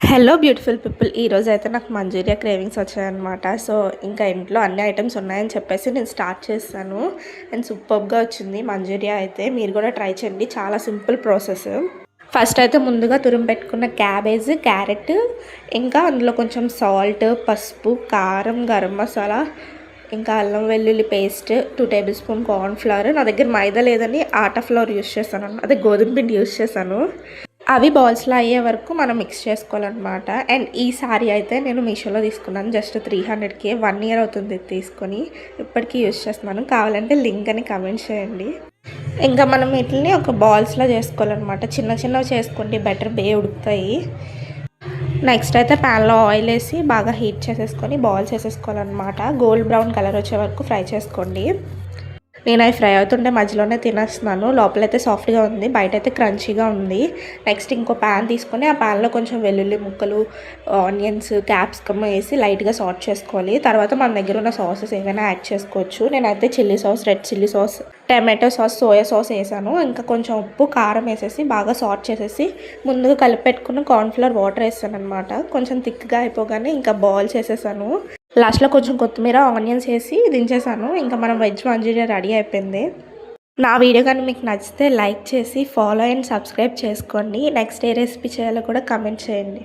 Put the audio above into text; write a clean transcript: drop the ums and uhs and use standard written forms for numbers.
Hello beautiful people. ఈరోజు అయితే నాకు మంచూరియా క్రేవింగ్స్ వచ్చాయన్నమాట. సో ఇంకా ఇంట్లో అన్ని ఐటమ్స్ ఉన్నాయని చెప్పేసి నేను స్టార్ట్ చేశాను. అండ్ సూపర్గా వచ్చింది మంచూరియా అయితే. మీరు కూడా ట్రై చేయండి, చాలా సింపుల్ ప్రాసెస్. ఫస్ట్ అయితే ముందుగా తురుము పెట్టుకున్న క్యాబేజ్, క్యారెట్, ఇంకా అందులో కొంచెం సాల్ట్, పసుపు, కారం, గరం మసాలా, ఇంకా అల్లం వెల్లుల్లి పేస్ట్, 2 టేబుల్ స్పూన్ కార్న్ఫ్లవర్. నా దగ్గర మైదా లేదని ఆటా ఫ్లవర్ యూస్ చేశాను, అదే గోధుమ పిండి యూస్ చేశాను. అవి బాల్స్లో అయ్యే వరకు మనం మిక్స్ చేసుకోవాలన్నమాట. అండ్ ఈ సారీ అయితే నేను మీషోలో తీసుకున్నాను, జస్ట్ 300కే. 1 ఇయర్ అవుతుంది తీసుకొని, ఇప్పటికీ యూజ్ చేస్తున్నాను. కావాలంటే లింక్ అని కమెంట్ చేయండి. ఇంకా మనం వీటిని ఒక బాల్స్లో చేసుకోవాలన్నమాట. చిన్న చిన్నవి చేసుకోండి, బెటర్ ఉడుకుతాయి. నెక్స్ట్ అయితే ప్యాన్లో ఆయిల్ వేసి బాగా హీట్ చేసేసుకొని బాల్స్ వేసేసుకోవాలన్నమాట. గోల్డ్ బ్రౌన్ కలర్ వచ్చే వరకు ఫ్రై చేసుకోండి. నేను అవి ఫ్రై అవుతుంటే మధ్యలోనే తినేస్తున్నాను. లోపలైతే సాఫ్ట్గా ఉంది, బయట అయితే క్రంచీగా ఉంది. నెక్స్ట్ ఇంకో ప్యాన్ తీసుకొని ఆ ప్యాన్లో కొంచెం వెల్లుల్లి ముక్కలు, ఆనియన్స్, క్యాప్సికమ్ వేసి లైట్గా సాట్ చేసుకోవాలి. తర్వాత మన దగ్గర ఉన్న సాసెస్ ఏమైనా యాడ్ చేసుకోవచ్చు. నేనైతే chilli sauce, red chilli sauce, tomato sauce, soya sauce వేసాను. ఇంకా కొంచెం ఉప్పు, కారం వేసేసి బాగా సాట్ చేసేసి ముందుగా కలిపి పెట్టుకున్న కార్న్ఫ్లవర్ వాటర్ వేసాను అనమాట. కొంచెం థిక్గా అయిపోగానే ఇంకా బాల్స్ వేసేసాను. లాస్ట్లో కొంచెం కొత్తిమీర, ఆనియన్స్ వేసి దించేసాను. ఇంకా మనం వెజ్ మంచూరియా రెడీ అయిపోయింది. నా వీడియో కానీ మీకు నచ్చితే లైక్ చేసి ఫాలో అండ్ సబ్స్క్రైబ్ చేసుకోండి. నెక్స్ట్ ఏ రెసిపీ చేయాలో కూడా కమెంట్ చేయండి.